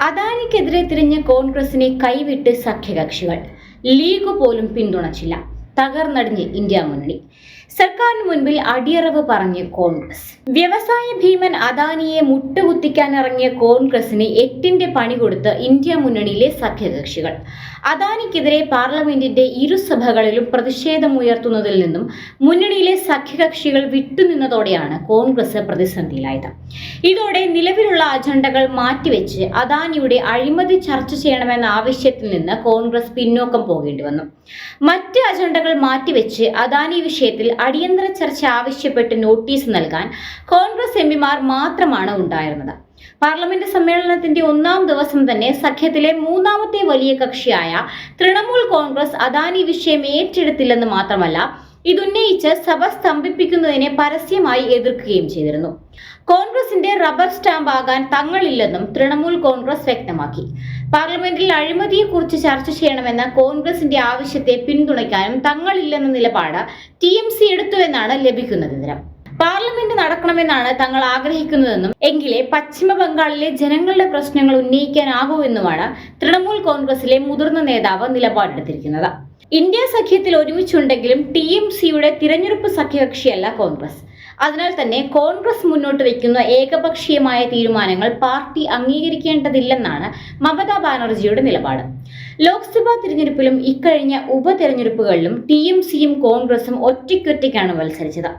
അദാനിക്കെതിരെ തിരിഞ്ഞ കോൺഗ്രസിനെ കൈവിട്ട് സഖ്യകക്ഷികൾ. ലീഗ് പോലും പിന്തുണച്ചില്ല. തകർന്നടിഞ്ഞ് ഇന്ത്യ മുന്നണി. സർക്കാരിന് മുൻപിൽ അടിയറവ് പറഞ്ഞ് കോൺഗ്രസ്. വ്യവസായ ഭീമൻ അദാനിയെ മുട്ടുകുത്തിക്കാനിറങ്ങിയ കോൺഗ്രസിന് എട്ടിന്റെ പണി കൊടുത്ത് ഇന്ത്യ മുന്നണിയിലെ സഖ്യകക്ഷികൾ. അദാനിക്കെതിരെ പാർലമെന്റിന്റെ ഇരുസഭകളിലും പ്രതിഷേധമുയർത്തുന്നതിൽ നിന്നും മുന്നണിയിലെ സഖ്യകക്ഷികൾ വിട്ടുനിന്നതോടെയാണ് കോൺഗ്രസ് പ്രതിസന്ധിയിലായത്. ഇതോടെ നിലവിലുള്ള അജണ്ടകൾ മാറ്റിവെച്ച് അദാനിയുടെ അഴിമതി ചർച്ച ചെയ്യണമെന്ന ആവശ്യത്തിൽ നിന്ന് കോൺഗ്രസ് പിന്നോക്കം പോകേണ്ടി വന്നു. മറ്റ് അജണ്ടകൾ മാറ്റിവെച്ച് അദാനി വിഷയത്തിൽ അടിയന്തര ചർച്ച ആവശ്യപ്പെട്ട് നോട്ടീസ് നൽകാൻ കോൺഗ്രസ് എംപിമാർ മാത്രമാണ് ഉണ്ടായിരുന്നത്. പാർലമെന്റ് സമ്മേളനത്തിന്റെ ഒന്നാം ദിവസം തന്നെ സഖ്യത്തിലെ മൂന്നാമത്തെ വലിയ കക്ഷിയായ തൃണമൂൽ കോൺഗ്രസ് അദാനി വിഷയം ഏറ്റെടുത്തില്ലെന്ന് മാത്രമല്ല, ഇതുന്നയിച്ച് സഭ സ്തംഭിപ്പിക്കുന്നതിനെ പരസ്യമായി എതിർക്കുകയും ചെയ്തിരുന്നു. കോൺഗ്രസിന്റെ റബ്ബർ സ്റ്റാമ്പ് ആകാൻ തങ്ങളില്ലെന്നും തൃണമൂൽ കോൺഗ്രസ് വ്യക്തമാക്കി. പാർലമെന്റിൽ അഴിമതിയെക്കുറിച്ച് ചർച്ച ചെയ്യണമെന്ന കോൺഗ്രസിന്റെ ആവശ്യത്തെ പിന്തുണയ്ക്കാനും തങ്ങളില്ലെന്ന നിലപാട് TMC എടുത്തുവെന്നാണ് ലഭിക്കുന്ന വിവരം. പാർലമെന്റ് നടക്കണമെന്നാണ് തങ്ങൾ ആഗ്രഹിക്കുന്നതെന്നും എങ്കിലേ പശ്ചിമ ബംഗാളിലെ ജനങ്ങളുടെ പ്രശ്നങ്ങൾ ഉന്നയിക്കാനാകൂ എന്നുമാണ് തൃണമൂൽ കോൺഗ്രസിലെ മുതിർന്ന നേതാവ് നിലപാടെടുത്തിരിക്കുന്നത്. ഇന്ത്യ സഖ്യത്തിൽ ഒരുമിച്ചുണ്ടെങ്കിലും TMCയുടെ തിരഞ്ഞെടുപ്പ് സഖ്യകക്ഷിയല്ല കോൺഗ്രസ്. അതിനാൽ തന്നെ കോൺഗ്രസ് മുന്നോട്ട് വയ്ക്കുന്ന ഏകപക്ഷീയമായ തീരുമാനങ്ങൾ പാർട്ടി അംഗീകരിക്കേണ്ടതില്ലെന്നാണ് മമതാ ബാനർജിയുടെ നിലപാട്. ലോക്സഭാ തിരഞ്ഞെടുപ്പിലും ഇക്കഴിഞ്ഞ ഉപതെരഞ്ഞെടുപ്പുകളിലും TMCയും കോൺഗ്രസും ഒറ്റയ്ക്കൊറ്റയ്ക്കാണ് മത്സരിച്ചത്.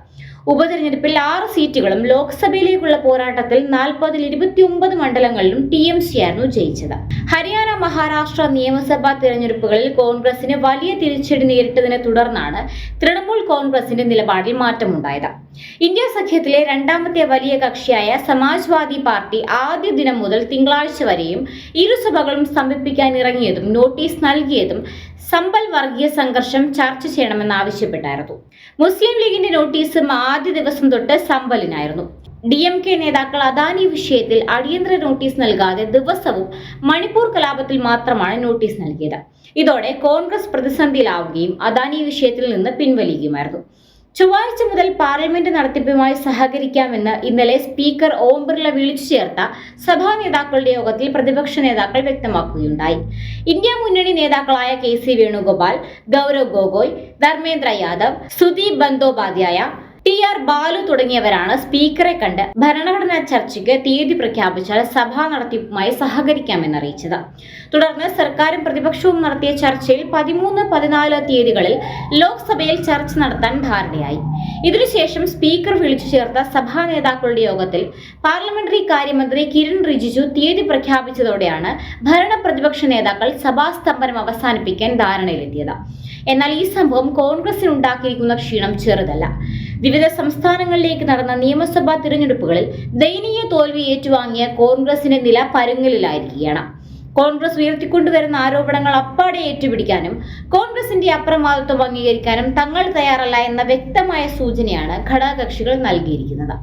ഉപതെരഞ്ഞെടുപ്പിൽ 6 സീറ്റുകളും ലോക്സഭയിലേക്കുള്ള പോരാട്ടത്തിൽ 40-ൽ 29 മണ്ഡലങ്ങളിലും TMC ആയിരുന്നു ജയിച്ചത്. ഹരിയാന, മഹാരാഷ്ട്ര നിയമസഭാ തിരഞ്ഞെടുപ്പുകളിൽ കോൺഗ്രസിന് വലിയ തിരിച്ചടി നേരിട്ടതിനെ തുടർന്നാണ് തൃണമൂൽ കോൺഗ്രസിന്റെ നിലപാടിൽ മാറ്റമുണ്ടായത്. ഇന്ത്യ സഖ്യത്തിലെ രണ്ടാമത്തെ വലിയ കക്ഷിയായ സമാജ്വാദി പാർട്ടി ആദ്യ ദിനം മുതൽ തിങ്കളാഴ്ച വരെയും ഇരുസഭകളും സ്തംഭിപ്പിക്കാൻ ഇറങ്ങിയതും നോട്ടീസ് നൽകിയതും സമ്പൽ വർഗീയ സംഘർഷം ചർച്ച ചെയ്യണമെന്നാവശ്യപ്പെട്ടായിരുന്നു. മുസ്ലിം ലീഗിന്റെ നോട്ടീസും ആദ്യ ദിവസം തൊട്ട് സമ്പലിനായിരുന്നു. DMK നേതാക്കൾ അദാനി വിഷയത്തിൽ അടിയന്തര നോട്ടീസ് നൽകാതെ ദിവസവും മണിപ്പൂർ കലാപത്തിൽ മാത്രമാണ് നോട്ടീസ് നൽകിയത്. ഇതോടെ കോൺഗ്രസ് പ്രതിസന്ധിയിലാവുകയും അദാനി വിഷയത്തിൽ നിന്ന് പിൻവലിക്കുകയുമായിരുന്നു. ചൊവ്വാഴ്ച മുതൽ പാർലമെന്റ് നടത്തിപ്പുമായി സഹകരിക്കാമെന്ന് ഇന്നലെ സ്പീക്കർ ഓം ബിർള വിളിച്ചു ചേർത്ത സഭാ നേതാക്കളുടെ യോഗത്തിൽ പ്രതിപക്ഷ നേതാക്കൾ വ്യക്തമാക്കുകയുണ്ടായി. ഇന്ത്യ മുന്നണി നേതാക്കളായ KC വേണുഗോപാൽ, ഗൗരവ് ഗൊഗോയ്, ധർമ്മേന്ദ്ര യാദവ്, സുദീപ് ബന്ദോപാധ്യായ, TR ബാലു തുടങ്ങിയവരാണ് സ്പീക്കറെ കണ്ട് ഭരണഘടനാ ചർച്ചയ്ക്ക് തീയതി പ്രഖ്യാപിച്ചാൽ സഭാ നടത്തിപ്പുമായി സഹകരിക്കാമെന്നറിയിച്ചത്. തുടർന്ന് സർക്കാരും പ്രതിപക്ഷവും നടത്തിയ ചർച്ചയിൽ 13, 14 തീയതികളിൽ ലോക്സഭയിൽ ചർച്ച നടത്താൻ ധാരണയായി. ഇതിനുശേഷം സ്പീക്കർ വിളിച്ചു ചേർത്ത സഭാ നേതാക്കളുടെ യോഗത്തിൽ പാർലമെന്ററി കാര്യമന്ത്രി കിരൺ റിജിജു തീയതി പ്രഖ്യാപിച്ചതോടെയാണ് ഭരണ പ്രതിപക്ഷ നേതാക്കൾ സഭാസ്തംഭനം അവസാനിപ്പിക്കാൻ ധാരണയിലെത്തിയത്. എന്നാൽ ഈ സംഭവം കോൺഗ്രസിനുണ്ടാക്കിയിരിക്കുന്ന ക്ഷീണം ചെറുതല്ല. വിവിധ സംസ്ഥാനങ്ങളിലേക്ക് നടന്ന നിയമസഭാ തിരഞ്ഞെടുപ്പുകളിൽ ദയനീയ തോൽവി ഏറ്റുവാങ്ങിയ കോൺഗ്രസിന്റെ നില പരുങ്ങലിലായിരിക്കുകയാണ്. കോൺഗ്രസ് ഉയർത്തിക്കൊണ്ടുവരുന്ന ആരോപണങ്ങൾ അപ്പാടെ ഏറ്റുപിടിക്കാനും കോൺഗ്രസിന്റെ അപ്രമാദിത്വം അംഗീകരിക്കാനും തങ്ങൾ തയ്യാറല്ല എന്ന വ്യക്തമായ സൂചനയാണ് ഘടകകക്ഷികൾ നൽകിയിരിക്കുന്നത്.